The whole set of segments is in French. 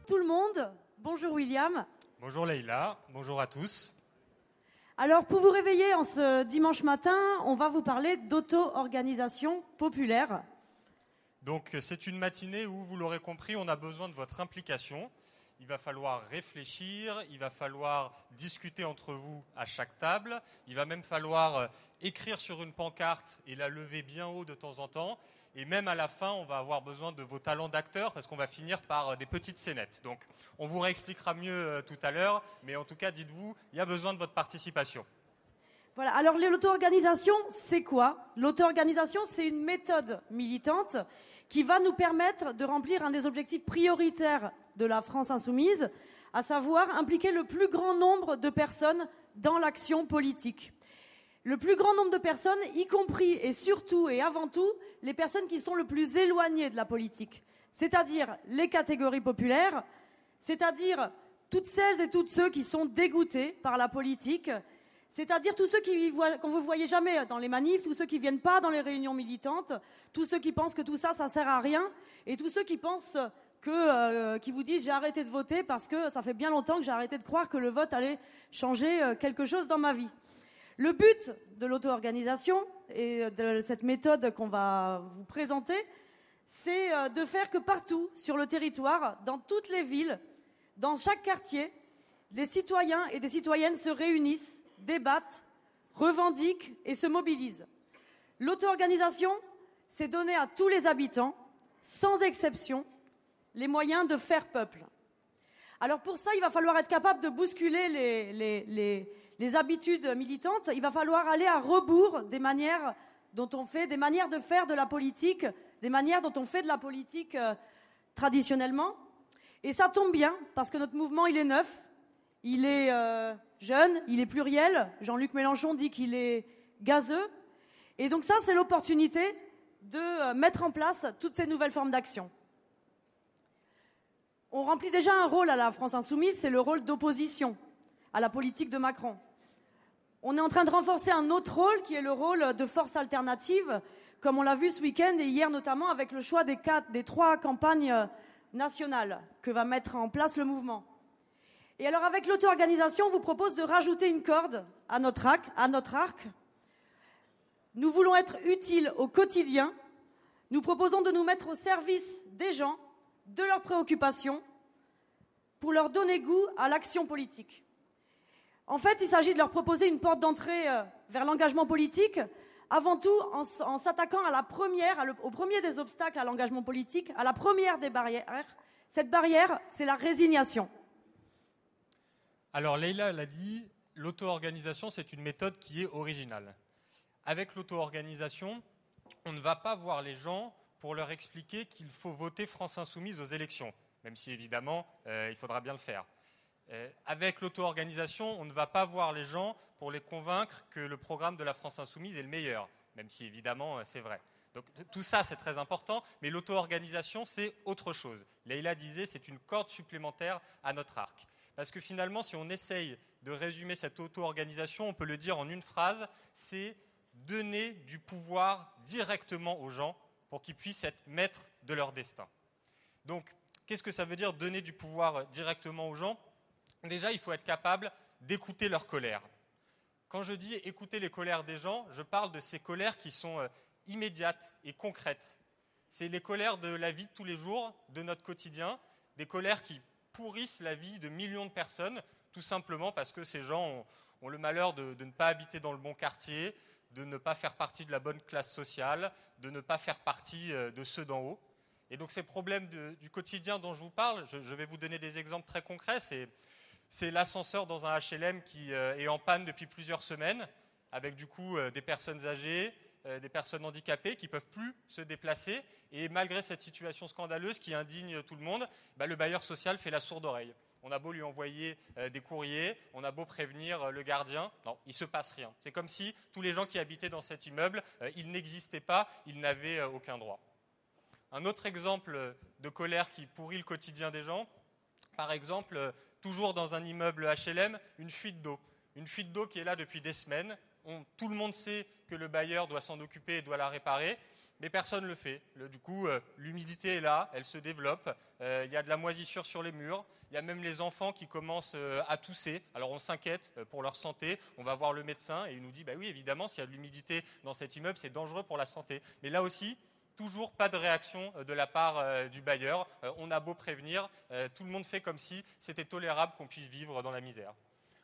tout le monde. Bonjour William. Bonjour Leïla, bonjour à tous. Alors pour vous réveiller en ce dimanche matin, on va vous parler d'auto-organisation populaire. Donc c'est une matinée où, vous l'aurez compris, on a besoin de votre implication. Il va falloir réfléchir, il va falloir discuter entre vous à chaque table, il va même falloir écrire sur une pancarte et la lever bien haut de temps en temps. Et même à la fin, on va avoir besoin de vos talents d'acteur parce qu'on va finir par des petites scénettes. Donc, on vous réexpliquera mieux tout à l'heure, mais en tout cas, dites-vous, il y a besoin de votre participation. Voilà, alors l'auto-organisation, c'est quoi? L'auto-organisation, c'est une méthode militante qui va nous permettre de remplir un des objectifs prioritaires de la France insoumise, à savoir impliquer le plus grand nombre de personnes dans l'action politique. Le plus grand nombre de personnes, y compris et surtout et avant tout, les personnes qui sont le plus éloignées de la politique, c'est-à-dire les catégories populaires, c'est-à-dire toutes celles et tous ceux qui sont dégoûtés par la politique, c'est-à-dire tous ceux qu'on vous voyez jamais dans les manifs, tous ceux qui viennent pas dans les réunions militantes, tous ceux qui pensent que tout ça, ça sert à rien, et tous ceux qui pensent qui vous disent j'ai arrêté de voter parce que ça fait bien longtemps que j'ai arrêté de croire que le vote allait changer quelque chose dans ma vie. Le but de l'auto-organisation et de cette méthode qu'on va vous présenter, c'est de faire que partout sur le territoire, dans toutes les villes, dans chaque quartier, des citoyens et des citoyennes se réunissent, débattent, revendiquent et se mobilisent. L'auto-organisation, c'est donner à tous les habitants, sans exception, les moyens de faire peuple. Alors pour ça, il va falloir être capable de bousculer les habitudes militantes. Il va falloir aller à rebours des manières dont on fait, des manières de faire de la politique, des manières dont on fait de la politique traditionnellement. Et ça tombe bien, parce que notre mouvement, il est neuf, il est jeune, il est pluriel. Jean-Luc Mélenchon dit qu'il est gazeux. Et donc ça, c'est l'opportunité de mettre en place toutes ces nouvelles formes d'action. On remplit déjà un rôle à la France insoumise, c'est le rôle d'opposition à la politique de Macron. On est en train de renforcer un autre rôle qui est le rôle de force alternative, comme on l'a vu ce week-end et hier notamment avec le choix des 3 campagnes nationales que va mettre en place le mouvement. Et alors avec l'auto-organisation, on vous propose de rajouter une corde à notre arc. Nous voulons être utiles au quotidien. Nous proposons de nous mettre au service des gens, de leurs préoccupations, pour leur donner goût à l'action politique. En fait, il s'agit de leur proposer une porte d'entrée vers l'engagement politique, avant tout en s'attaquant au premier des obstacles à l'engagement politique, à la première des barrières. Cette barrière, c'est la résignation. Alors Leïla l'a dit, l'auto-organisation, c'est une méthode qui est originale. Avec l'auto-organisation, on ne va pas voir les gens pour leur expliquer qu'il faut voter France Insoumise aux élections, même si évidemment, il faudra bien le faire. Avec l'auto-organisation, on ne va pas voir les gens pour les convaincre que le programme de la France Insoumise est le meilleur, même si évidemment, c'est vrai. Donc tout ça, c'est très important, mais l'auto-organisation, c'est autre chose. Leïla disait, c'est une corde supplémentaire à notre arc. Parce que finalement, si on essaye de résumer cette auto-organisation, on peut le dire en une phrase, c'est donner du pouvoir directement aux gens pour qu'ils puissent être maîtres de leur destin. Donc, qu'est-ce que ça veut dire donner du pouvoir directement aux gens? Déjà, il faut être capable d'écouter leur colère. Quand je dis écouter les colères des gens, je parle de ces colères qui sont immédiates et concrètes. C'est les colères de la vie de tous les jours, de notre quotidien, des colères qui pourrissent la vie de millions de personnes, tout simplement parce que ces gens ont le malheur de ne pas habiter dans le bon quartier, de ne pas faire partie de la bonne classe sociale, de ne pas faire partie de ceux d'en haut. Et donc ces problèmes du quotidien dont je vous parle, je vais vous donner des exemples très concrets. C'est l'ascenseur dans un HLM qui est en panne depuis plusieurs semaines, avec du coup des personnes âgées, des personnes handicapées qui ne peuvent plus se déplacer. Et malgré cette situation scandaleuse qui indigne tout le monde, le bailleur social fait la sourde oreille. On a beau lui envoyer des courriers, on a beau prévenir le gardien, non, il ne se passe rien. C'est comme si tous les gens qui habitaient dans cet immeuble, ils n'existaient pas, ils n'avaient aucun droit. Un autre exemple de colère qui pourrit le quotidien des gens, par exemple, toujours dans un immeuble HLM, une fuite d'eau. Une fuite d'eau qui est là depuis des semaines. Tout le monde sait que le bailleur doit s'en occuper et doit la réparer. Mais personne ne le fait. Du coup, l'humidité est là, elle se développe, il y a de la moisissure sur les murs, il y a même les enfants qui commencent à tousser. Alors on s'inquiète pour leur santé, on va voir le médecin et il nous dit bah oui, évidemment, s'il y a de l'humidité dans cet immeuble, c'est dangereux pour la santé. Mais là aussi, toujours pas de réaction de la part du bailleur. On a beau prévenir, tout le monde fait comme si c'était tolérable qu'on puisse vivre dans la misère.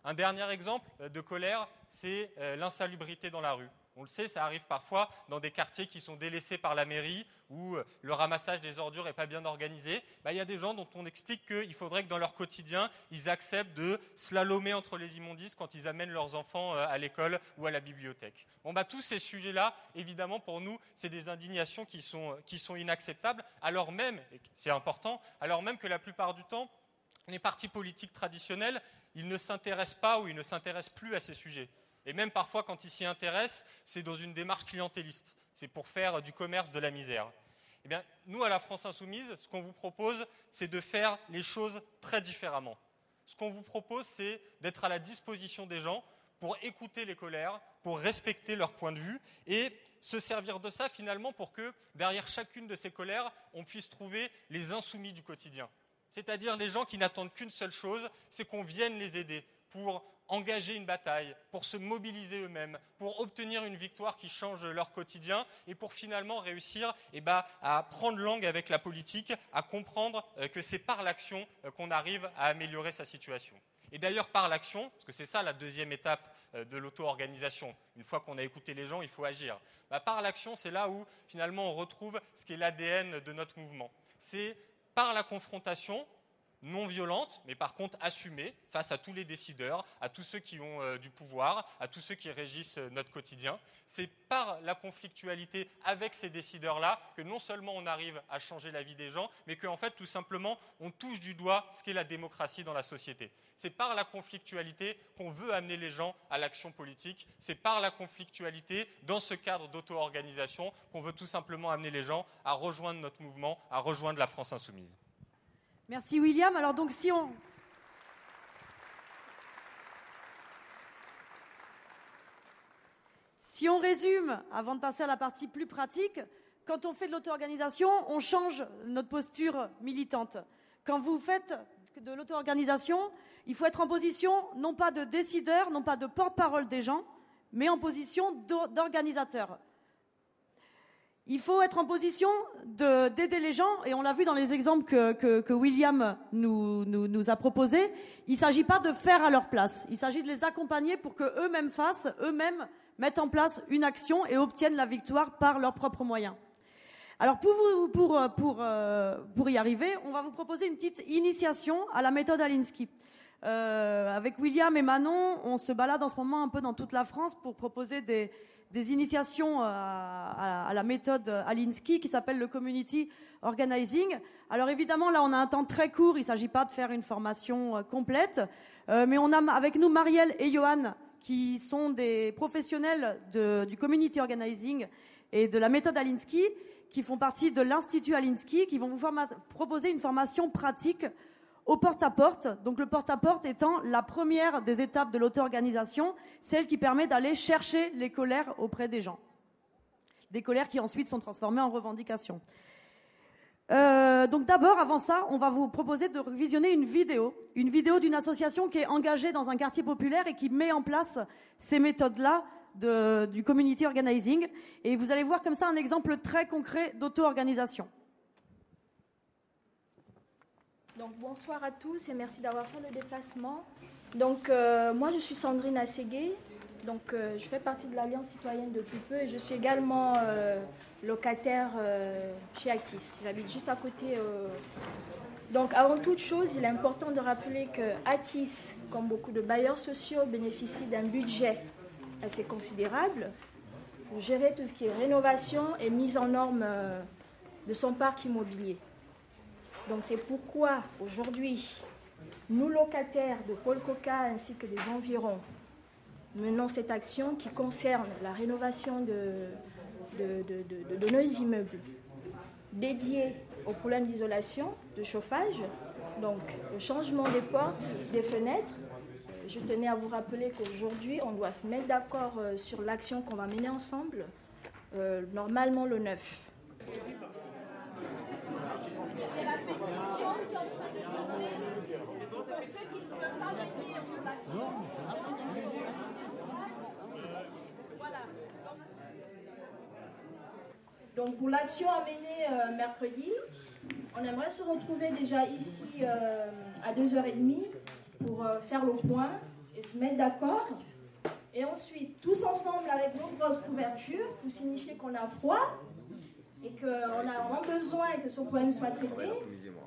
Un dernier exemple de colère, c'est l'insalubrité dans la rue. On le sait, ça arrive parfois dans des quartiers qui sont délaissés par la mairie où le ramassage des ordures n'est pas bien organisé. Il y a des gens dont on explique qu'il faudrait que dans leur quotidien, ils acceptent de slalomer entre les immondices quand ils amènent leurs enfants à l'école ou à la bibliothèque. Tous ces sujets-là, évidemment, pour nous, c'est des indignations qui sont inacceptables, alors même, et c'est important, alors même que la plupart du temps, les partis politiques traditionnels, ils ne s'intéressent pas ou ils ne s'intéressent plus à ces sujets. Et même parfois, quand ils s'y intéressent, c'est dans une démarche clientéliste. C'est pour faire du commerce de la misère. Eh bien, nous, à la France Insoumise, ce qu'on vous propose, c'est de faire les choses très différemment. Ce qu'on vous propose, c'est d'être à la disposition des gens pour écouter les colères, pour respecter leur point de vue et se servir de ça, finalement, pour que, derrière chacune de ces colères, on puisse trouver les insoumis du quotidien. C'est-à-dire les gens qui n'attendent qu'une seule chose, c'est qu'on vienne les aider pour engager une bataille, pour se mobiliser eux-mêmes, pour obtenir une victoire qui change leur quotidien et pour finalement réussir à prendre langue avec la politique, à comprendre que c'est par l'action qu'on arrive à améliorer sa situation. Et d'ailleurs, par l'action, parce que c'est ça la deuxième étape de l'auto-organisation, une fois qu'on a écouté les gens, il faut agir. Par l'action, c'est là où finalement on retrouve ce qui est l'ADN de notre mouvement. C'est par la confrontation, non violente, mais par contre assumée face à tous les décideurs, à tous ceux qui ont du pouvoir, à tous ceux qui régissent notre quotidien. C'est par la conflictualité avec ces décideurs-là que non seulement on arrive à changer la vie des gens, mais qu'en fait, tout simplement, on touche du doigt ce qu'est la démocratie dans la société. C'est par la conflictualité qu'on veut amener les gens à l'action politique. C'est par la conflictualité, dans ce cadre d'auto-organisation, qu'on veut tout simplement amener les gens à rejoindre notre mouvement, à rejoindre la France Insoumise. Merci William. Alors donc si on résume, avant de passer à la partie plus pratique, quand on fait de l'auto-organisation, on change notre posture militante. Quand vous faites de l'auto-organisation, il faut être en position non pas de décideur, non pas de porte-parole des gens, mais en position d'organisateur. Il faut être en position d'aider les gens, et on l'a vu dans les exemples que William nous a proposés. Il ne s'agit pas de faire à leur place, il s'agit de les accompagner pour qu'eux-mêmes eux-mêmes mettent en place une action et obtiennent la victoire par leurs propres moyens. Alors pour y arriver, on va vous proposer une petite initiation à la méthode Alinsky. Avec William et Manon, on se balade en ce moment un peu dans toute la France pour proposer des initiations à la méthode Alinsky qui s'appelle le Community Organizing. Alors évidemment, là, on a un temps très court, il ne s'agit pas de faire une formation complète, mais on a avec nous Marielle et Johan qui sont des professionnels du Community Organizing et de la méthode Alinsky, qui font partie de l'Institut Alinsky, qui vont vous proposer une formation pratique au porte-à-porte. Donc le porte-à-porte étant la première des étapes de l'auto-organisation, celle qui permet d'aller chercher les colères auprès des gens. Des colères qui ensuite sont transformées en revendications. Donc d'abord, avant ça, on va vous proposer de visionner une vidéo d'une association qui est engagée dans un quartier populaire et qui met en place ces méthodes-là du community organizing. Et vous allez voir comme ça un exemple très concret d'auto-organisation. Donc bonsoir à tous et merci d'avoir fait le déplacement. Donc moi je suis Sandrine Asségué, donc je fais partie de l'Alliance citoyenne depuis peu et je suis également locataire chez Actis. J'habite juste à côté. Donc avant toute chose, il est important de rappeler que Actis, comme beaucoup de bailleurs sociaux, bénéficie d'un budget assez considérable pour gérer tout ce qui est rénovation et mise en norme de son parc immobilier. Donc c'est pourquoi aujourd'hui, nous locataires de Paul Coca ainsi que des environs menons cette action qui concerne la rénovation de nos immeubles dédiés aux problèmes d'isolation, de chauffage, donc le changement des portes, des fenêtres. Je tenais à vous rappeler qu'aujourd'hui, on doit se mettre d'accord sur l'action qu'on va mener ensemble normalement le 9. Et la pétition qui est en train de tourner, pour ceux qui ne peuvent pas venir aux actions, voilà. Donc pour l'action à mener mercredi, on aimerait se retrouver déjà ici à 2h30 pour faire le point et se mettre d'accord. Et ensuite, tous ensemble avec nos grosses couvertures pour signifier qu'on a froid et qu'on a vraiment besoin que ce problème soit traité,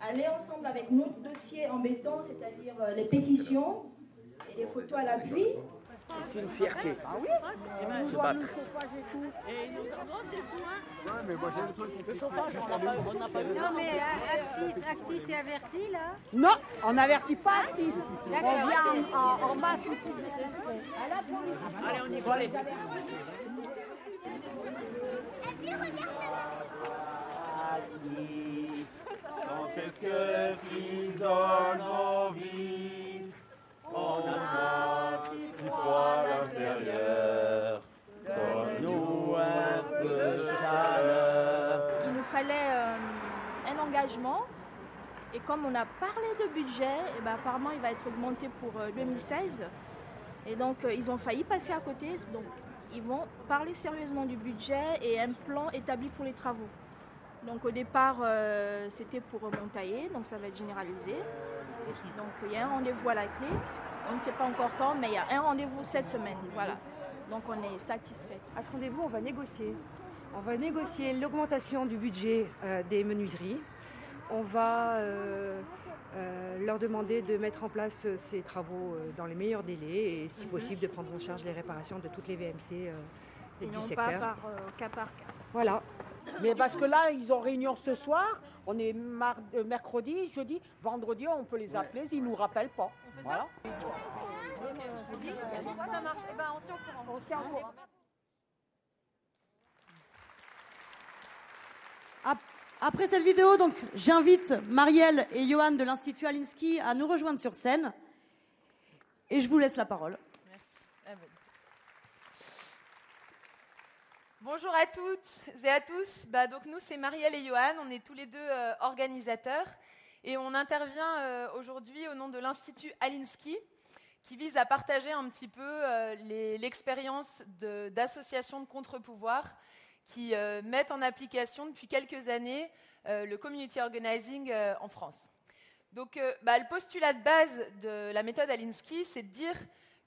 aller ensemble avec notre dossier en béton, c'est-à-dire les pétitions et les photos à l'appui. C'est une fierté. Ah oui, se battre. Et nous avons des soins. Ouais, mais moi j'ai le truc. Le chauffage, on n'a pas eu. Non, mais Actis est averti, là? Non, on n'avertit pas Actis. On vient en masse. Allez, on y va, allez. Actis, quand est-ce que frissonnent nos vies? On a si froid à l'intérieur. Donne-nous un peu de chaleur. Il nous fallait un engagement. Et comme on a parlé de budget, et ben apparemment il va être augmenté pour 2016. Et donc ils ont failli passer à côté. Donc ils vont parler sérieusement du budget et un plan établi pour les travaux. Donc au départ c'était pour Montaillé, donc ça va être généralisé. Donc il y a un rendez-vous à la clé. On ne sait pas encore quand, mais il y a un rendez-vous cette semaine. Voilà. Donc on est satisfait. À ce rendez-vous, on va négocier. On va négocier l'augmentation du budget des menuiseries. On va leur demander de mettre en place ces travaux dans les meilleurs délais et, si possible, de prendre en charge les réparations de toutes les VMC du secteur. Pas par cas par cas. Voilà. Mais parce que là, ils ont réunion ce soir. On est mercredi, jeudi, vendredi, on peut les appeler s'ils ne nous rappellent pas. On fait Voilà. Ça marche. Eh ben, on tient au courant. On se tient au courant. Après cette vidéo, donc, j'invite Marielle et Johan de l'Institut Alinsky à nous rejoindre sur scène. Et je vous laisse la parole. Merci. Bonjour à toutes et à tous. Donc nous, c'est Marielle et Johan. On est tous les deux organisateurs. Et on intervient aujourd'hui au nom de l'Institut Alinsky, qui vise à partager un petit peu l'expérience d'associations de contre-pouvoir qui mettent en application depuis quelques années le community organizing en France. Donc, le postulat de base de la méthode Alinsky, c'est de dire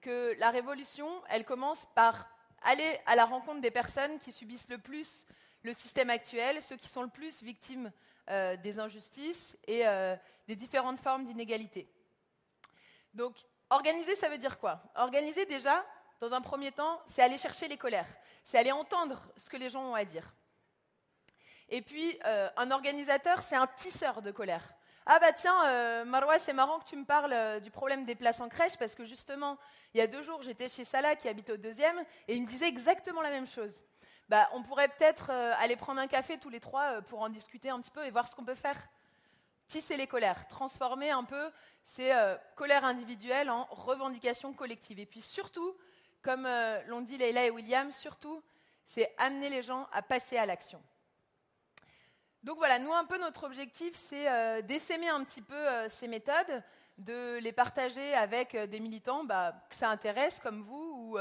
que la révolution, elle commence par aller à la rencontre des personnes qui subissent le plus le système actuel, ceux qui sont le plus victimes des injustices et des différentes formes d'inégalité. Donc, organiser, ça veut dire quoi? Organiser, déjà, dans un premier temps, c'est aller chercher les colères, c'est aller entendre ce que les gens ont à dire. Et puis, un organisateur, c'est un tisseur de colère. Ah bah tiens, Marwa, c'est marrant que tu me parles du problème des places en crèche, parce que justement, il y a 2 jours, j'étais chez Salah, qui habite au 2e, et il me disait exactement la même chose. On pourrait peut-être aller prendre un café tous les 3 pour en discuter un petit peu et voir ce qu'on peut faire. Tisser les colères, transformer un peu ces colères individuelles en revendications collectives. Et puis surtout, comme l'ont dit Leïla et William, surtout, c'est amener les gens à passer à l'action. Donc voilà, nous, un peu notre objectif, c'est d'essaimer un petit peu ces méthodes, de les partager avec des militants que ça intéresse, comme vous, ou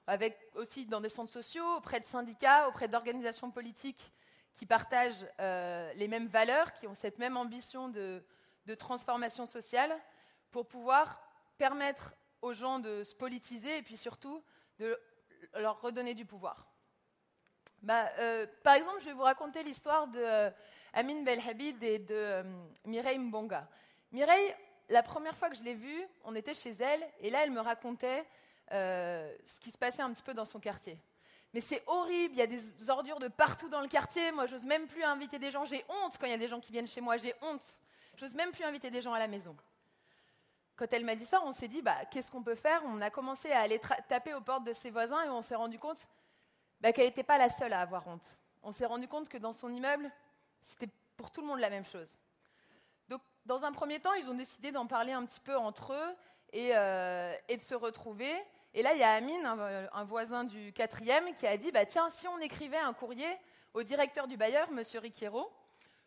avec aussi dans des centres sociaux, auprès de syndicats, auprès d'organisations politiques qui partagent les mêmes valeurs, qui ont cette même ambition de transformation sociale, pour pouvoir permettre aux gens de se politiser et puis surtout de leur redonner du pouvoir. Par exemple, je vais vous raconter l'histoire de Amine Belhabid et de Mireille Mbonga. Mireille, la première fois que je l'ai vue, on était chez elle, et là, elle me racontait ce qui se passait un petit peu dans son quartier. Mais c'est horrible, il y a des ordures de partout dans le quartier. Moi, j'ose même plus inviter des gens. J'ai honte quand il y a des gens qui viennent chez moi, j'ai honte. J'ose même plus inviter des gens à la maison. Quand elle m'a dit ça, on s'est dit, qu'est-ce qu'on peut faire? On a commencé à aller taper aux portes de ses voisins et on s'est rendu compte qu'elle n'était pas la seule à avoir honte. On s'est rendu compte que dans son immeuble, c'était pour tout le monde la même chose. Donc, dans un premier temps, ils ont décidé d'en parler un petit peu entre eux et de se retrouver. Et là, il y a Amine, un voisin du 4e, qui a dit « Tiens, si on écrivait un courrier au directeur du bailleur, M. Riquiero,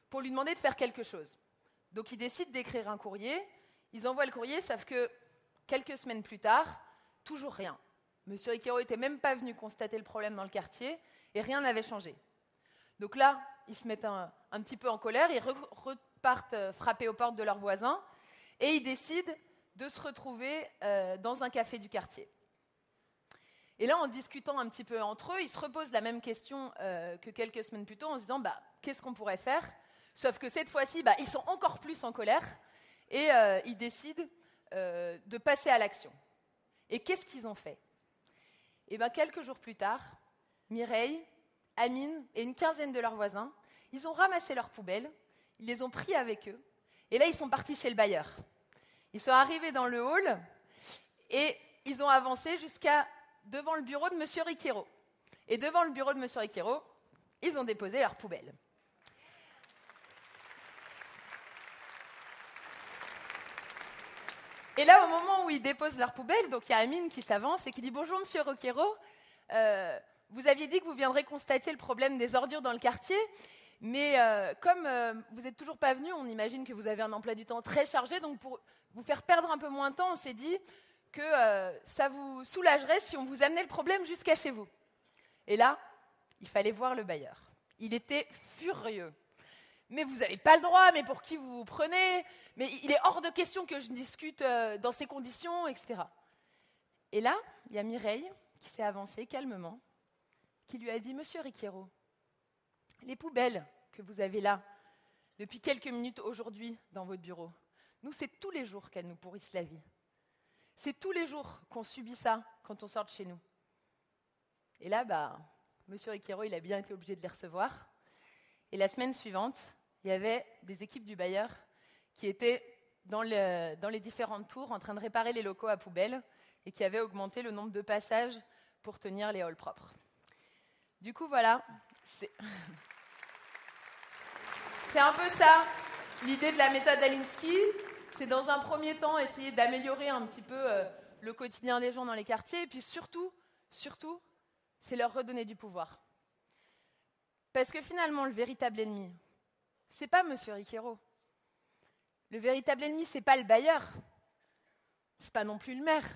pour lui demander de faire quelque chose. » Donc, ils décident d'écrire un courrier. Ils envoient le courrier, sauf que quelques semaines plus tard, toujours rien. M. Riquiero n'était même pas venu constater le problème dans le quartier et rien n'avait changé. Donc là, ils se mettent un petit peu en colère, ils repartent frapper aux portes de leurs voisins et ils décident de se retrouver dans un café du quartier. Et là, en discutant un petit peu entre eux, ils se reposent la même question que quelques semaines plus tôt en se disant qu'est-ce qu'on pourrait faire ? Sauf que cette fois-ci, ils sont encore plus en colère et ils décident de passer à l'action. Et qu'est-ce qu'ils ont fait ? Et quelques jours plus tard, Mireille, Amine et une quinzaine de leurs voisins, ils ont ramassé leurs poubelles, ils les ont pris avec eux, et là, ils sont partis chez le bailleur. Ils sont arrivés dans le hall et ils ont avancé jusqu'à devant le bureau de M. Riquiero. Et devant le bureau de M. Riquiero, ils ont déposé leurs poubelles. Et là, au moment où ils déposent leurs poubelles, donc il y a Amine qui s'avance et qui dit « Bonjour, M. Riquiero, vous aviez dit que vous viendrez constater le problème des ordures dans le quartier, mais comme vous n'êtes toujours pas venu, on imagine que vous avez un emploi du temps très chargé, donc pour vous faire perdre un peu moins de temps, on s'est dit que ça vous soulagerait si on vous amenait le problème jusqu'à chez vous. » Et là, il fallait voir le bailleur. Il était furieux. « Mais vous n'avez pas le droit, mais pour qui vous vous prenez ? Mais il est hors de question que je discute dans ces conditions, etc. » Et là, il y a Mireille qui s'est avancée calmement, qui lui a dit « Monsieur Riquiero, les poubelles que vous avez là, depuis quelques minutes aujourd'hui dans votre bureau, nous, c'est tous les jours qu'elles nous pourrissent la vie. C'est tous les jours qu'on subit ça quand on sort de chez nous. » Et là, Monsieur Riquiero, il a bien été obligé de les recevoir. Et la semaine suivante, il y avait des équipes du bailleur qui étaient dans les différentes tours en train de réparer les locaux à poubelles et qui avaient augmenté le nombre de passages pour tenir les halls propres. Du coup, voilà, c'est un peu ça, l'idée de la méthode Alinsky. C'est dans un premier temps essayer d'améliorer un petit peu le quotidien des gens dans les quartiers et puis surtout, c'est leur redonner du pouvoir. Parce que finalement, le véritable ennemi, c'est pas M. Riquiero. Le véritable ennemi, c'est pas le bailleur. C'est pas non plus le maire.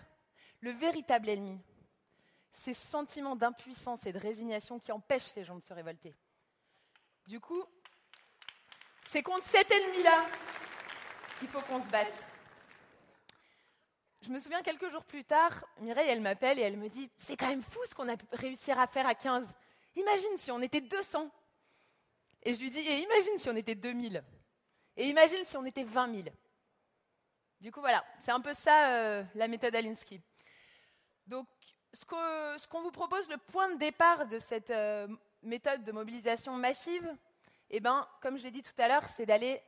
Le véritable ennemi, c'est ce sentiment d'impuissance et de résignation qui empêche les gens de se révolter. Du coup, c'est contre cet ennemi-là qu'il faut qu'on se batte. Je me souviens quelques jours plus tard, Mireille, elle m'appelle et elle me dit « C'est quand même fou ce qu'on a réussi à faire à 15. Imagine si on était 200. » Et je lui dis « Et imagine si on était 2000. Et imagine si on était 20 000. » Du coup, voilà, c'est un peu ça la méthode Alinsky. Donc, ce qu'on vous propose, le point de départ de cette méthode de mobilisation massive, comme je l'ai dit tout à l'heure, c'est d'aller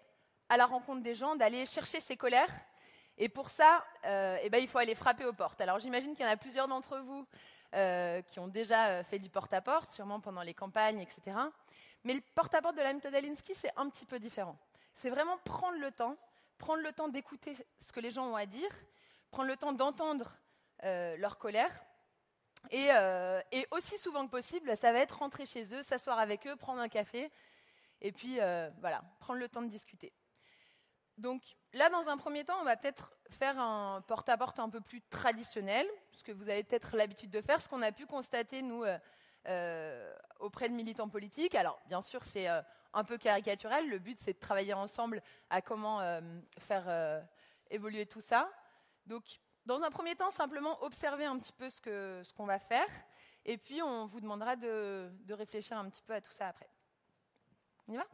à la rencontre des gens, d'aller chercher ces colères. Et pour ça, il faut aller frapper aux portes. Alors, j'imagine qu'il y en a plusieurs d'entre vous qui ont déjà fait du porte-à-porte, sûrement pendant les campagnes, etc. Mais le porte-à-porte de la méthode Alinsky, c'est un petit peu différent. C'est vraiment prendre le temps d'écouter ce que les gens ont à dire, prendre le temps d'entendre leur colère. Et aussi souvent que possible, ça va être rentrer chez eux, s'asseoir avec eux, prendre un café, et puis prendre le temps de discuter. Donc là, dans un premier temps, on va peut-être faire un porte-à-porte un peu plus traditionnel, ce que vous avez peut-être l'habitude de faire, ce qu'on a pu constater, nous, auprès de militants politiques. Alors, bien sûr, c'est un peu caricatural. Le but, c'est de travailler ensemble à comment faire évoluer tout ça. Donc, dans un premier temps, simplement observer un petit peu ce qu'on va faire, et puis on vous demandera de réfléchir un petit peu à tout ça après. On y va ?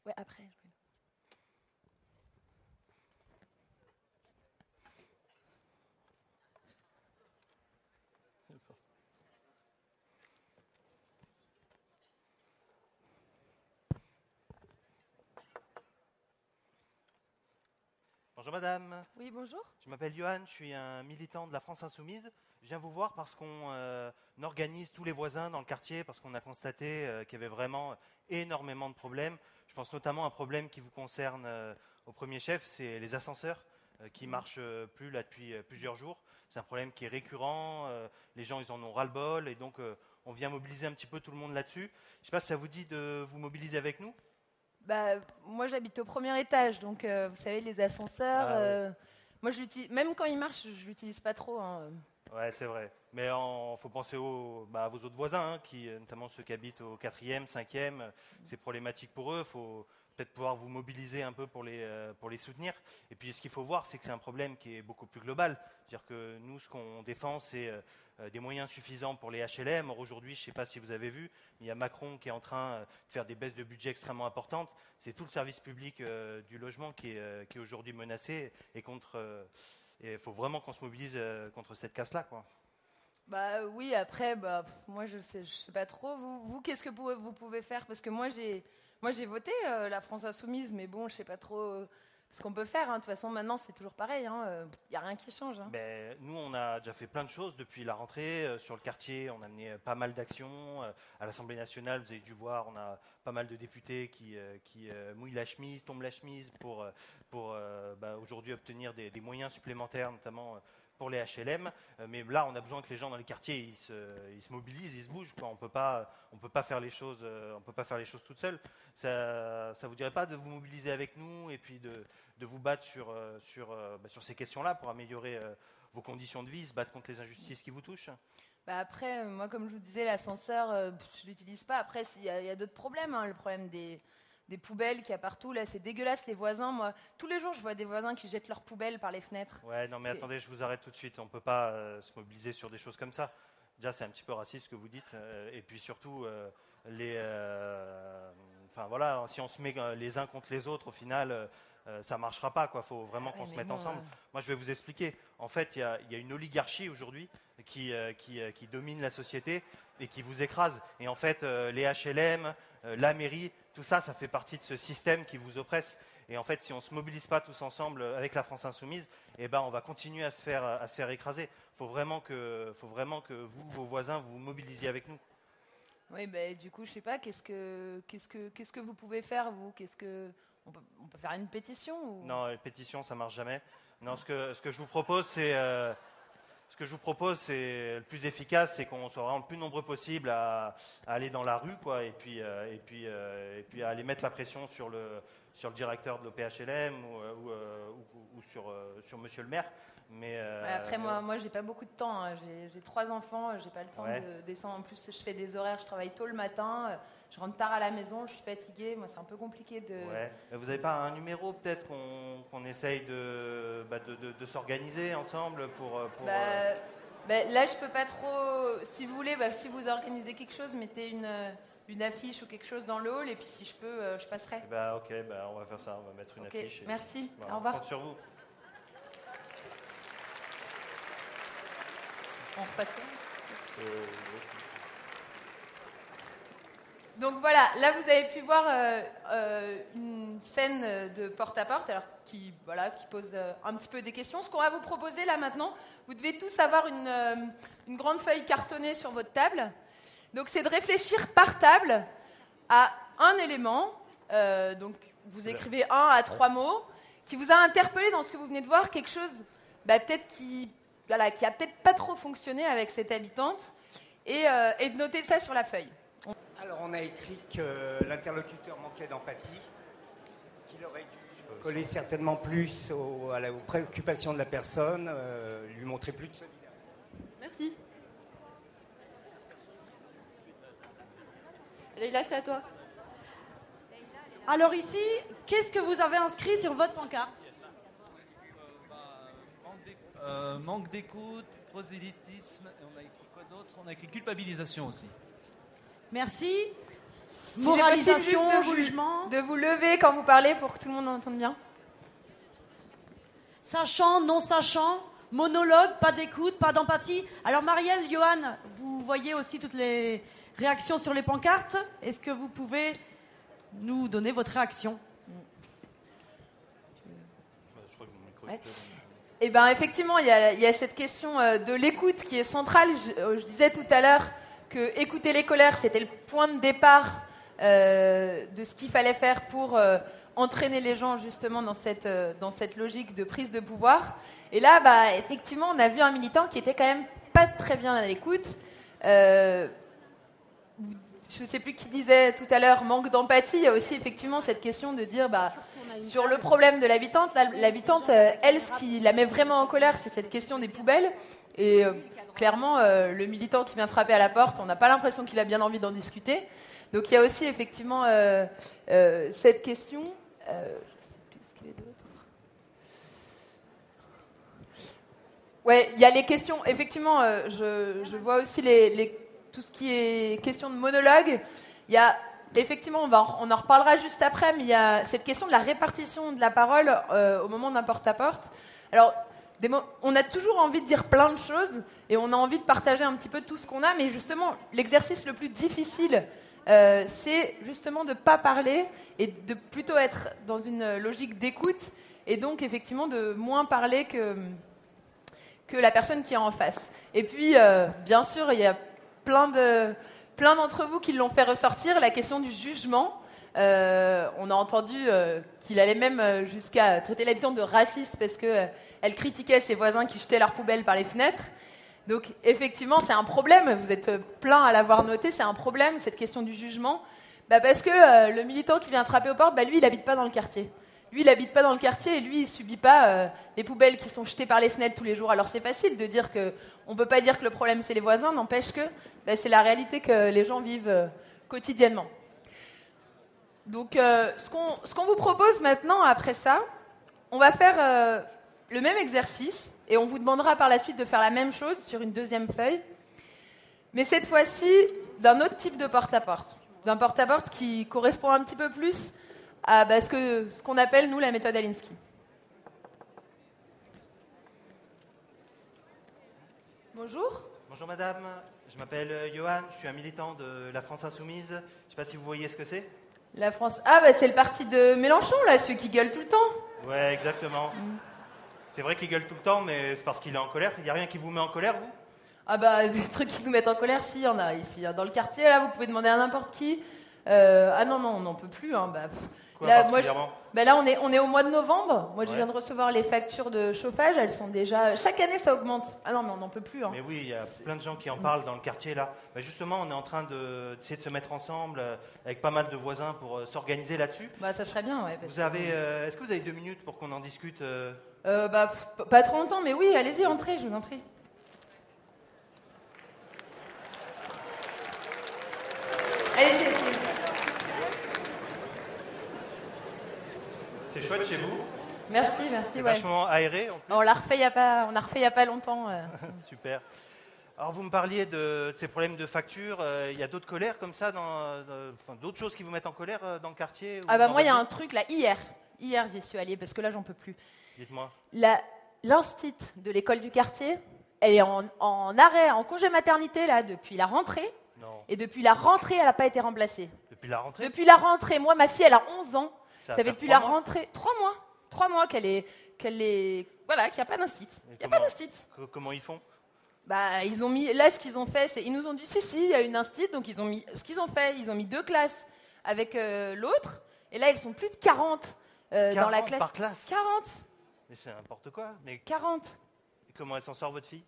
Ouais, après. Bonjour madame. Oui, bonjour. Je m'appelle Johan, je suis un militant de la France Insoumise. Je viens vous voir parce qu'on organise tous les voisins dans le quartier, parce qu'on a constaté qu'il y avait vraiment énormément de problèmes. Je pense notamment à un problème qui vous concerne au premier chef, c'est les ascenseurs. qui ne marche plus là depuis plusieurs jours. C'est un problème qui est récurrent, les gens ils en ont ras-le-bol et donc on vient mobiliser un petit peu tout le monde là-dessus. Je ne sais pas si ça vous dit de vous mobiliser avec nous. Moi j'habite au premier étage, donc vous savez les ascenseurs, moi je l'utilise, même quand ils marchent, je ne l'utilise pas trop. Hein. Ouais, c'est vrai. Mais il faut penser à vos autres voisins, notamment ceux qui habitent au 4e, 5e. C'est problématique pour eux. Il faut peut-être pouvoir vous mobiliser un peu pour les soutenir. Et puis, ce qu'il faut voir, c'est que c'est un problème qui est beaucoup plus global. C'est-à-dire que nous, ce qu'on défend, c'est des moyens suffisants pour les HLM. Or, aujourd'hui, je ne sais pas si vous avez vu, il y a Macron qui est en train de faire des baisses de budget extrêmement importantes. C'est tout le service public du logement qui est aujourd'hui menacé et il faut vraiment qu'on se mobilise contre cette casse-là, quoi. Oui, après, moi je sais pas trop. Vous qu'est-ce que vous pouvez faire? Parce que moi j'ai voté la France Insoumise, mais bon, je sais pas trop ce qu'on peut faire. Hein. De toute façon, maintenant c'est toujours pareil. Il n'y a rien qui change. Hein. Nous, on a déjà fait plein de choses depuis la rentrée. Sur le quartier, on a mené pas mal d'actions. À l'Assemblée nationale, vous avez dû voir, on a pas mal de députés qui mouillent la chemise, tombent la chemise pour aujourd'hui obtenir des moyens supplémentaires, notamment pour les HLM. Mais là, on a besoin que les gens dans les quartiers ils se mobilisent, ils se bougent, quoi. On peut pas faire les choses toutes seules. Ça vous dirait pas de vous mobiliser avec nous et puis de vous battre sur ces questions-là pour améliorer vos conditions de vie, se battre contre les injustices qui vous touchent? Après, moi, comme je vous disais, l'ascenseur, je l'utilise pas. Après, il y a d'autres problèmes. Hein. Le problème des poubelles qu'il y a partout, là, c'est dégueulasse. Les voisins, moi, tous les jours, je vois des voisins qui jettent leurs poubelles par les fenêtres. Ouais, non, mais attendez, je vous arrête tout de suite. On peut pas se mobiliser sur des choses comme ça. Déjà, c'est un petit peu raciste ce que vous dites. Et puis surtout, si on se met les uns contre les autres, au final, ça marchera pas, quoi. Faut vraiment qu'on se mette ensemble. Moi, je vais vous expliquer. En fait, il y a une oligarchie aujourd'hui qui domine la société et qui vous écrase. Et en fait, les HLM, la mairie, tout ça, ça fait partie de ce système qui vous oppresse. Et en fait, si on ne se mobilise pas tous ensemble avec la France Insoumise, on va continuer à se faire écraser. Il faut vraiment que vous, vos voisins, vous mobilisiez avec nous. Oui, du coup, je ne sais pas, qu'est-ce que vous pouvez faire, vous? On peut faire une pétition ou... Non, une pétition, ça ne marche jamais. Non, ce que je vous propose, c'est... le plus efficace, c'est qu'on soit vraiment le plus nombreux possible à aller dans la rue, quoi, et puis à aller mettre la pression sur le directeur de l'OPHLM ou sur monsieur le maire. Mais après, moi, j'ai pas beaucoup de temps. Hein. J'ai 3 enfants, j'ai pas le temps de descendre. En plus, je fais des horaires, je travaille tôt le matin, je rentre tard à la maison, je suis fatiguée. Moi, c'est un peu compliqué de... Ouais. Vous n'avez pas un numéro, peut-être, qu'on essaye de s'organiser ensemble pour... Là, je peux pas trop... Si vous voulez, si vous organisez quelque chose, mettez une affiche ou quelque chose dans le hall, et puis si je peux, je passerai. Ok, on va faire ça, on va mettre une affiche. Merci, voilà, au revoir. On compte sur vous. On repasse. Donc voilà, là vous avez pu voir une scène de porte-à-porte qui pose un petit peu des questions. Ce qu'on va vous proposer là maintenant, vous devez tous avoir une grande feuille cartonnée sur votre table. Donc c'est de réfléchir par table à un élément. Donc vous écrivez 1 à 3 mots qui vous a interpellé dans ce que vous venez de voir, quelque chose peut-être qui a peut-être pas trop fonctionné avec cette habitante, et de noter ça sur la feuille. Alors on a écrit que l'interlocuteur manquait d'empathie, qu'il aurait dû coller certainement plus aux préoccupations de la personne, lui montrer plus de solidarité. Merci. Leïla, c'est à toi. Alors ici, qu'est-ce que vous avez inscrit sur votre pancarte? Manque d'écoute, prosélytisme, et on a écrit quoi d'autre? On a écrit culpabilisation aussi. Merci. Moralisation, jugement. De vous lever quand vous parlez pour que tout le monde entende bien. Sachant, non sachant, monologue, pas d'écoute, pas d'empathie. Alors Marielle, Johan, vous voyez aussi toutes les réactions sur les pancartes. Est-ce que vous pouvez nous donner votre réaction? Ouais. Effectivement, il y a cette question de l'écoute qui est centrale. Je disais tout à l'heure que écouter les colères, c'était le point de départ de ce qu'il fallait faire pour entraîner les gens justement dans cette logique de prise de pouvoir. Et là, effectivement, on a vu un militant qui était quand même pas très bien à l'écoute. Je ne sais plus qui disait tout à l'heure, manque d'empathie. Il y a aussi effectivement cette question de dire, sur le problème de l'habitante, elle, ce qui la met vraiment en colère, c'est cette question des poubelles. Et clairement, le militant qui vient frapper à la porte, on n'a pas l'impression qu'il a bien envie d'en discuter. Donc il y a aussi effectivement cette question. Je ne sais plus ce qu'il y avait d'autre. Ouais, il y a les questions. Effectivement, je vois aussi tout ce qui est question de monologue. Il y a effectivement, on en reparlera juste après, mais il y a cette question de la répartition de la parole au moment d'un porte-à-porte. Alors, on a toujours envie de dire plein de choses et on a envie de partager un petit peu tout ce qu'on a, mais justement, l'exercice le plus difficile, c'est justement de ne pas parler et de plutôt être dans une logique d'écoute et donc effectivement de moins parler que la personne qui est en face. Et puis, bien sûr, il y a plein d'entre vous qui l'ont fait ressortir, la question du jugement. On a entendu qu'il allait même jusqu'à traiter l'habitante de raciste parce qu'elle critiquait ses voisins qui jetaient leurs poubelles par les fenêtres. Donc, effectivement, c'est un problème. Vous êtes plein à l'avoir noté. C'est un problème, cette question du jugement. Parce que le militant qui vient frapper aux portes, lui, il n'habite pas dans le quartier. Lui, il n'habite pas dans le quartier et lui, il ne subit pas les poubelles qui sont jetées par les fenêtres tous les jours. Alors, c'est facile de dire qu'on ne peut pas dire que le problème, c'est les voisins. N'empêche que c'est la réalité que les gens vivent quotidiennement. Donc, ce qu'on vous propose maintenant, après ça, on va faire le même exercice et on vous demandera par la suite de faire la même chose sur une deuxième feuille, mais cette fois-ci d'un autre type de porte-à-porte, d'un porte-à-porte qui correspond un petit peu plus à ce qu'on appelle, nous, la méthode Alinsky. Bonjour. Bonjour madame, je m'appelle Johan, je suis un militant de la France Insoumise. Je ne sais pas si vous voyez ce que c'est. La France... c'est le parti de Mélenchon, là, celui qui gueule tout le temps. Ouais, exactement. C'est vrai qu'il gueule tout le temps, mais c'est parce qu'il est en colère. Il n'y a rien qui vous met en colère, vous ? Des trucs qui nous mettent en colère, si, il y en a ici. Dans le quartier, là, vous pouvez demander à n'importe qui. Non, on n'en peut plus. Quoi, là, particulièrement ? Là, on est au mois de novembre. Moi, je viens de recevoir les factures de chauffage. Elles sont déjà... Chaque année, ça augmente. Ah non, mais on n'en peut plus. Mais oui, il y a plein de gens qui en parlent dans le quartier, là. Justement, on est en train d'essayer de se mettre ensemble avec pas mal de voisins pour s'organiser là-dessus. Ça serait bien, ouais. Est-ce que vous avez 2 minutes pour qu'on en discute Pas trop longtemps, mais oui, allez-y, entrez, je vous en prie. Allez-y, allez-y. C'est chouette chez vous. Merci. C'est vachement aéré. En plus. On l'a refait il y a pas longtemps. Super. Alors vous me parliez de ces problèmes de facture. Il y a d'autres colères comme ça, d'autres choses qui vous mettent en colère dans le quartier Moi, il y a un truc là, hier j'y suis allée parce que là, j'en peux plus. Dites-moi. L'instit de l'école du quartier, elle est en arrêt, en congé maternité là depuis la rentrée. Non. Et depuis la rentrée, elle n'a pas été remplacée. Depuis la rentrée ? Depuis la rentrée. Moi, ma fille, elle a 11 ans. Ça fait depuis la rentrée 3 mois. 3 mois qu'il n'y a pas d'instit. Il n'y a pas d'instit. Comment ils font ? Ils ont mis, là, ce qu'ils ont fait, c'est, ils nous ont dit, si, il y a une instit, donc ils ont mis, ce qu'ils ont fait, ils ont mis 2 classes avec l'autre, et là, ils sont plus de 40 dans la classe. Par classe ? 40. Mais c'est n'importe quoi. Mais 40. Et comment elle s'en sort, votre fille ?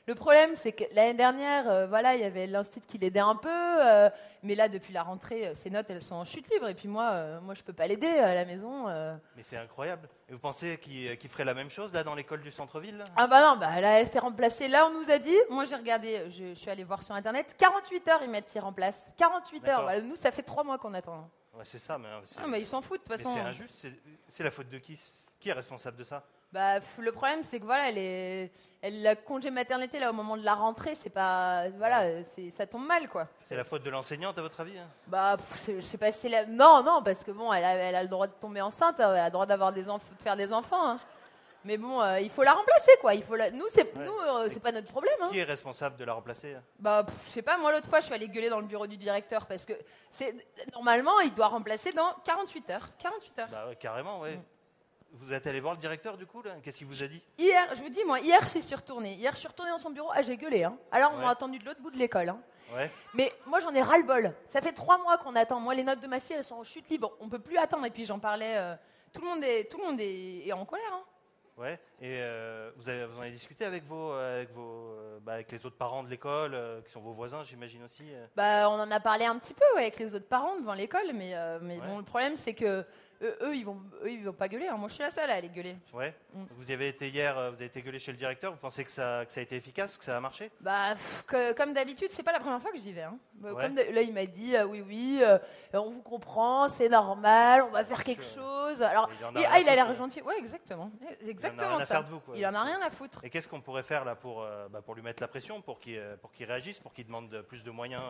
Le problème, c'est que l'année dernière, il y avait l'instit qui l'aidait un peu, mais là, depuis la rentrée, ses notes, elles sont en chute libre, et puis moi je peux pas l'aider à la maison. Mais c'est incroyable. Et vous pensez qu'il ferait la même chose, là, dans l'école du centre-ville ? Non, là, elle s'est remplacée. Là, on nous a dit, moi j'ai regardé, je suis allée voir sur Internet, 48 heures, ils mettent qu'ils remplacent. 48 heures. Nous, ça fait 3 mois qu'on attend. Ouais, c'est ça. Mais ils s'en foutent, de toute façon. C'est injuste. C'est la faute de qui ? Qui est responsable de ça ? Le problème, c'est que la congé maternité là au moment de la rentrée, c'est pas, ça tombe mal quoi. C'est la faute de l'enseignante à votre avis ? Je sais pas si c'est la... Non, parce que elle a le droit de tomber enceinte, elle a le droit d'avoir de faire des enfants. Hein. Mais il faut la remplacer quoi. Nous, c'est pas notre problème. Hein. Qui est responsable de la remplacer ? Je sais pas. Moi, l'autre fois, je suis allée gueuler dans le bureau du directeur parce que normalement, il doit remplacer dans 48 heures. 48 heures. Carrément, oui. Vous êtes allé voir le directeur du coup là ? Qu'est-ce qu'il vous a dit ? Hier, je vous dis, hier je suis retournée. Hier, je suis retournée dans son bureau. J'ai gueulé. Hein. Alors, on m'a attendu de l'autre bout de l'école. Hein. Ouais. Mais moi, j'en ai ras-le-bol. Ça fait 3 mois qu'on attend. Moi, les notes de ma fille, elles sont en chute libre. On peut plus attendre. Et puis, j'en parlais. Tout le monde est en colère. Hein. Ouais. Et vous en avez discuté avec avec les autres parents de l'école, qui sont vos voisins, j'imagine aussi. Bah, on en a parlé un petit peu avec les autres parents devant l'école, mais bon, le problème, c'est que eux, ils vont pas gueuler. Hein. Moi, je suis la seule à aller gueuler. Ouais. Vous y avez été hier, vous avez été gueulé chez le directeur. Vous pensez que ça a été efficace, que ça a marché? Bah, comme d'habitude, c'est pas la première fois que j'y vais. Hein. Ouais. Là, il m'a dit oui, on vous comprend, c'est normal, on va faire quelque chose. Alors, il a l'air gentil. Ouais, exactement ça. Il en a rien à foutre. Et qu'est-ce qu'on pourrait faire là pour lui mettre la pression, pour qu'il réagisse, pour qu'il demande plus de moyens?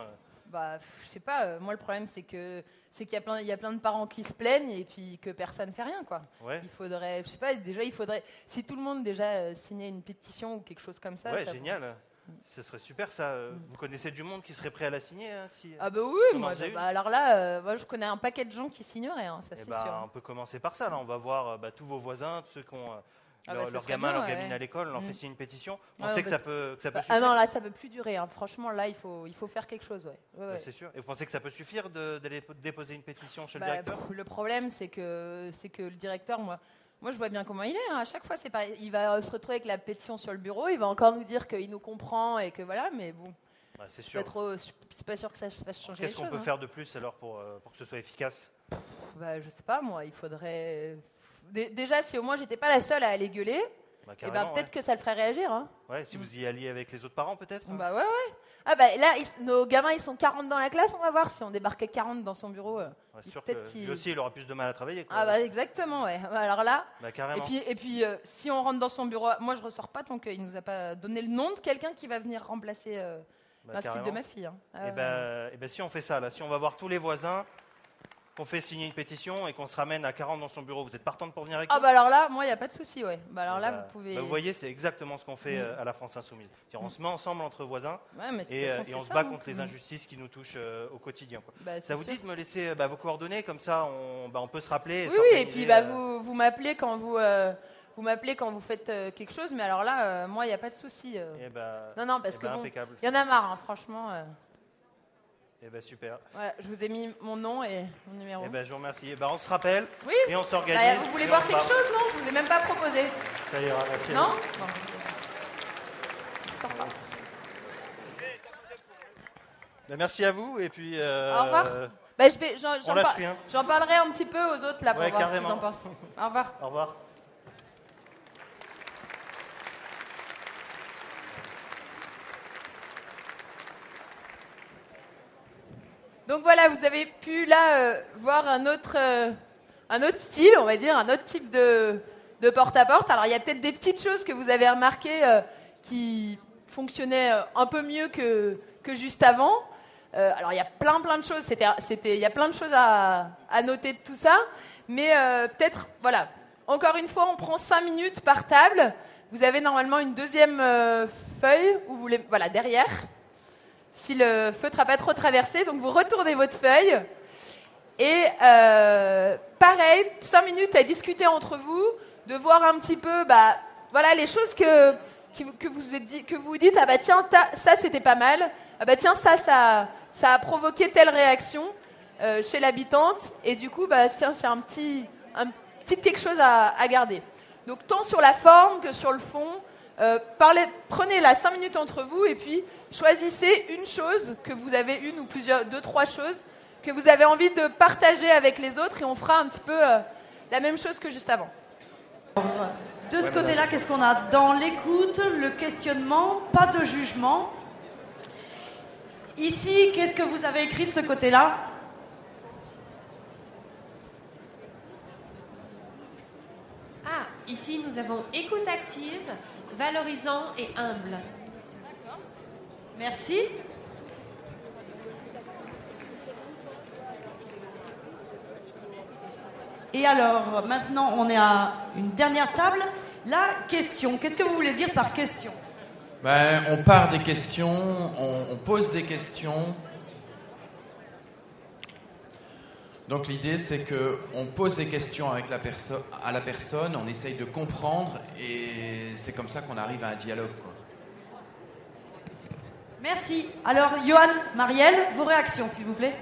Bah, je sais pas. Moi, le problème, c'est qu'il y a plein de parents qui se plaignent et puis que personne fait rien, quoi. Ouais. Il faudrait, je sais pas. Déjà, si tout le monde signait une pétition ou quelque chose comme ça. Ouais, génial. Ce serait super, ça. Vous connaissez du monde qui serait prêt à la signer, hein, Ah bah oui, moi. Alors là, moi, je connais un paquet de gens qui signeraient, hein, ça c'est sûr. On peut commencer par ça. Là, on va voir tous vos voisins, tous ceux qui ont leur gamin, leur gamine à l'école, on leur fait signer une pétition. On sait que ça peut suffire. Ah non, là, ça peut plus durer. Hein. Franchement, là, il faut faire quelque chose. Ouais. C'est sûr. Et vous pensez que ça peut suffire d'aller déposer une pétition chez le directeur? Le problème, c'est que le directeur, moi, je vois bien comment il est. Hein. À chaque fois, c'est pareil. Il va se retrouver avec la pétition sur le bureau. Il va encore nous dire qu'il nous comprend et que voilà. Mais bon, c'est sûr. C'est pas sûr que ça fasse changer les choses. Qu'est-ce qu'on peut faire de plus alors pour que ce soit efficace? Je sais pas, moi. Il faudrait... Déjà, si au moins j'étais pas la seule à aller gueuler, peut-être que ça le ferait réagir. Hein. Ouais, si vous y alliez avec les autres parents, peut-être. Bah ouais. Ah bah là, nos gamins, ils sont 40 dans la classe, on va voir. Si on débarquait 40 dans son bureau, peut-être lui aussi, il aura plus de mal à travailler. Quoi. Ah bah exactement, ouais. Alors là, carrément. Et puis si on rentre dans son bureau, moi je ressors pas tant qu'il nous a pas donné le nom de quelqu'un qui va venir remplacer l'institut de ma fille. Hein. Et si on fait ça, là, si on va voir tous les voisins, qu'on fait signer une pétition et qu'on se ramène à 40 dans son bureau, vous êtes partante pour venir avec nous? Ah bah alors là, moi il n'y a pas de souci, ouais. Bah alors là, vous pouvez... vous voyez, c'est exactement ce qu'on fait à la France Insoumise. On se met ensemble entre voisins et on se bat contre les injustices qui nous touchent au quotidien. Quoi. Ça vous dit de me laisser vos coordonnées, comme ça on peut se rappeler. Oui, et puis vous m'appelez quand vous faites quelque chose, mais alors là, moi il n'y a pas de souci. Non, parce que il y en a marre, hein, franchement. Super. Voilà, je vous ai mis mon nom et mon numéro. Je vous remercie. On se rappelle et on s'organise. Vous voulez voir quelque chose, non? Je vous ai même pas proposé. Ça ira, merci. Non? Bon. Je sors pas. Merci à vous et puis. Au revoir. J'en parlerai un petit peu aux autres là pour voir ce qu'ils en pensent. Au revoir. Au revoir. Donc voilà, vous avez pu là voir un autre style, on va dire, un autre type de porte-à-porte. Alors il y a peut-être des petites choses que vous avez remarquées qui fonctionnaient un peu mieux que juste avant. Alors il y a plein de choses, il y a plein de choses à noter de tout ça. Mais peut-être, voilà, encore une fois, on prend 5 minutes par table. Vous avez normalement une deuxième feuille, derrière. Si le feutre n'a pas trop traversé, donc vous retournez votre feuille. Et pareil, 5 minutes à discuter entre vous, de voir un petit peu, les choses que vous dites, ah bah tiens, ça c'était pas mal, ah bah tiens, ça a provoqué telle réaction chez l'habitante, et du coup, c'est un petit quelque chose à garder. Donc tant sur la forme que sur le fond, prenez 5 minutes entre vous, et puis choisissez une chose que vous avez, une ou plusieurs, 2-3 choses que vous avez envie de partager avec les autres, et on fera un petit peu la même chose que juste avant. De ce côté-là, qu'est-ce qu'on a? Dans l'écoute, le questionnement, pas de jugement. Ici, qu'est-ce que vous avez écrit de ce côté-là? Ici, nous avons écoute active, valorisant et humble. Merci. Et alors, maintenant, on est à une dernière table. La question. Qu'est-ce que vous voulez dire par question? On part des questions, on pose des questions. Donc l'idée, c'est qu'on pose des questions à la personne, on essaye de comprendre, et c'est comme ça qu'on arrive à un dialogue, quoi. Merci. Alors, Johan, Marielle, vos réactions, s'il vous plaît.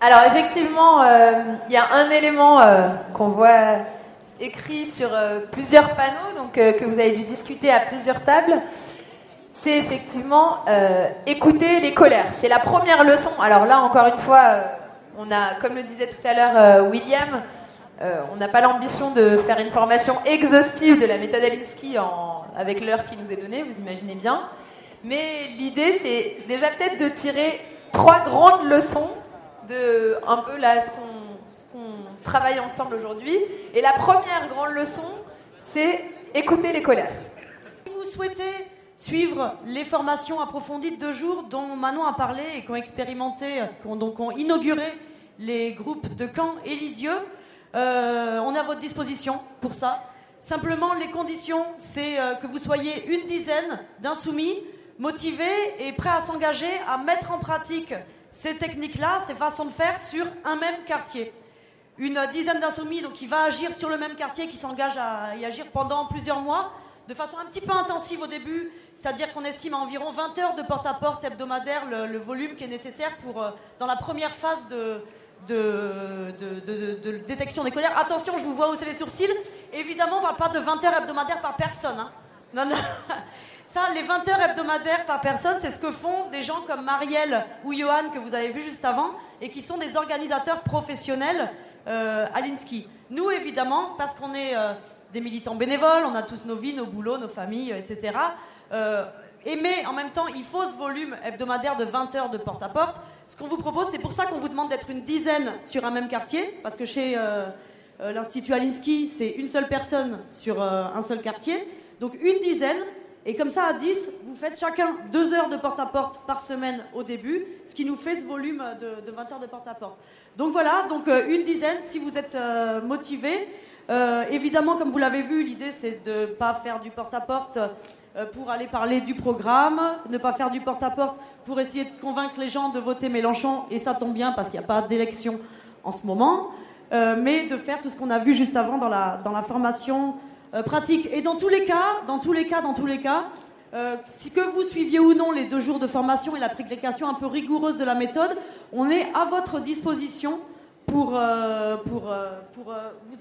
Alors effectivement, il y a un élément qu'on voit écrit sur plusieurs panneaux, donc que vous avez dû discuter à plusieurs tables. C'est effectivement écouter les colères. C'est la première leçon. Alors là, encore une fois, on a, comme le disait tout à l'heure William, on n'a pas l'ambition de faire une formation exhaustive de la méthode Alinsky avec l'heure qui nous est donnée, vous imaginez bien. Mais l'idée, c'est déjà peut-être de tirer 3 grandes leçons de un peu là ce qu'on travaille ensemble aujourd'hui. Et la première grande leçon, c'est écouter les colères. Si vous souhaitez suivre les formations approfondies de 2 jours dont Manon a parlé et qui ont expérimenté, qui ont inauguré les groupes de Caen et Lisieux, on est à votre disposition pour ça. Simplement, les conditions, c'est que vous soyez une dizaine d'insoumis, motivés et prêts à s'engager, à mettre en pratique ces techniques-là, ces façons de faire sur un même quartier. Une dizaine d'insoumis donc, qui va agir sur le même quartier, qui s'engage à y agir pendant plusieurs mois, de façon un petit peu intensive au début, c'est-à-dire qu'on estime à environ 20 heures de porte-à-porte hebdomadaire le volume qui est nécessaire pour, dans la première phase de détection des colères. Attention, je vous vois hausser les sourcils. Évidemment, on ne parle pas de 20 heures hebdomadaires par personne. Hein. Non, non. Ça, les 20 heures hebdomadaires par personne, c'est ce que font des gens comme Marielle ou Johan, que vous avez vu juste avant, et qui sont des organisateurs professionnels Alinsky. Nous, évidemment, parce qu'on est des militants bénévoles, on a tous nos vies, nos boulots, nos familles, etc. Mais en même temps, il faut ce volume hebdomadaire de 20 heures de porte-à-porte. Ce qu'on vous propose, c'est pour ça qu'on vous demande d'être une dizaine sur un même quartier, parce que chez l'Institut Alinsky, c'est une seule personne sur un seul quartier. Donc une dizaine. Et comme ça, à 10, vous faites chacun 2 heures de porte-à-porte par semaine au début, ce qui nous fait ce volume de 20 heures de porte-à-porte. Donc voilà, donc une dizaine, si vous êtes motivés. Évidemment, comme vous l'avez vu, l'idée, c'est de ne pas faire du porte-à-porte pour aller parler du programme, ne pas faire du porte-à-porte pour essayer de convaincre les gens de voter Mélenchon, et ça tombe bien parce qu'il n'y a pas d'élection en ce moment, mais de faire tout ce qu'on a vu juste avant dans la formation pratique. Et dans tous les cas, si que vous suiviez ou non les 2 jours de formation et l'application un peu rigoureuse de la méthode, on est à votre disposition pour vous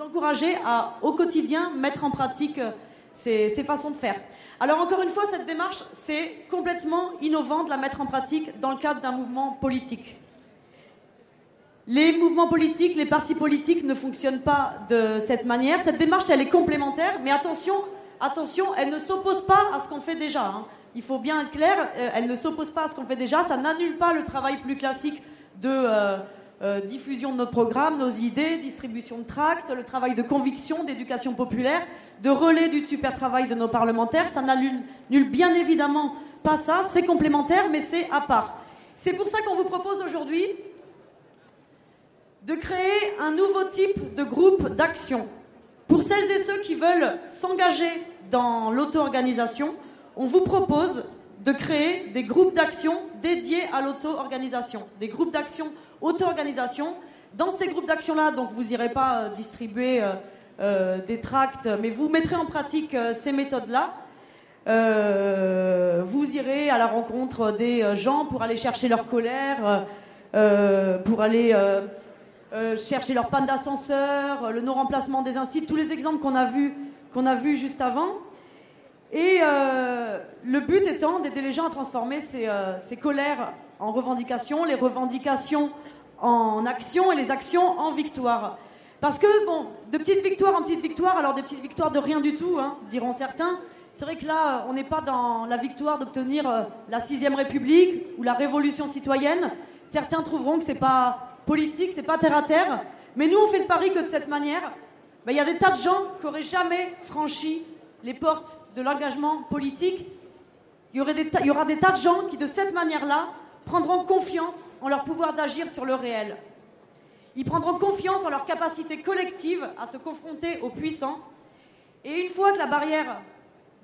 encourager à, au quotidien, mettre en pratique ces façons de faire. Alors encore une fois, cette démarche, c'est complètement innovant de la mettre en pratique dans le cadre d'un mouvement politique. Les mouvements politiques, les partis politiques ne fonctionnent pas de cette manière. Cette démarche, elle est complémentaire, mais attention, elle ne s'oppose pas à ce qu'on fait déjà. Hein. Il faut bien être clair, elle ne s'oppose pas à ce qu'on fait déjà. Ça n'annule pas le travail plus classique de diffusion de nos programmes, nos idées, distribution de tracts, le travail de conviction, d'éducation populaire, de relais du super travail de nos parlementaires. Ça n'annule bien évidemment pas ça. C'est complémentaire, mais c'est à part. C'est pour ça qu'on vous propose aujourd'hui de créer un nouveau type de groupe d'action. Pour celles et ceux qui veulent s'engager dans l'auto-organisation, on vous propose de créer des groupes d'action dédiés à l'auto-organisation. Des groupes d'action auto-organisation. Dans ces groupes d'action-là, donc vous n'irez pas distribuer des tracts, mais vous mettrez en pratique ces méthodes-là. Vous irez à la rencontre des gens pour aller chercher leur colère, pour aller chercher leur panne d'ascenseur, le non-remplacement des instituts, tous les exemples qu'on a vus juste avant. Et le but étant d'aider les gens à transformer ces colères en revendications, les revendications en actions et les actions en victoires. Parce que, bon, de petites victoires en petites victoires, alors des petites victoires de rien du tout, hein, diront certains, c'est vrai que là, on n'est pas dans la victoire d'obtenir la 6e République ou la révolution citoyenne. Certains trouveront que c'est pas politique, c'est pas terre à terre. Mais nous, on fait le pari que de cette manière, il y a des tas de gens qui n'auraient jamais franchi les portes de l'engagement politique. Il y aura des tas de gens qui, de cette manière-là, prendront confiance en leur pouvoir d'agir sur le réel. Ils prendront confiance en leur capacité collective à se confronter aux puissants. Et une fois que la barrière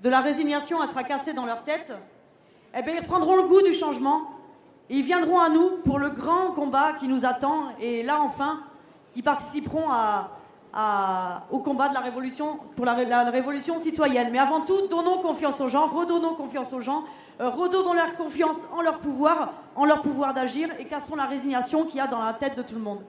de la résignation elle sera cassée dans leur tête, ils prendront le goût du changement et ils viendront à nous pour le grand combat qui nous attend. Et là, enfin, ils participeront à au combat de la révolution, pour la révolution citoyenne. Mais avant tout, donnons confiance aux gens, redonnons confiance aux gens, redonnons leur confiance en leur pouvoir d'agir et cassons la résignation qu'il y a dans la tête de tout le monde.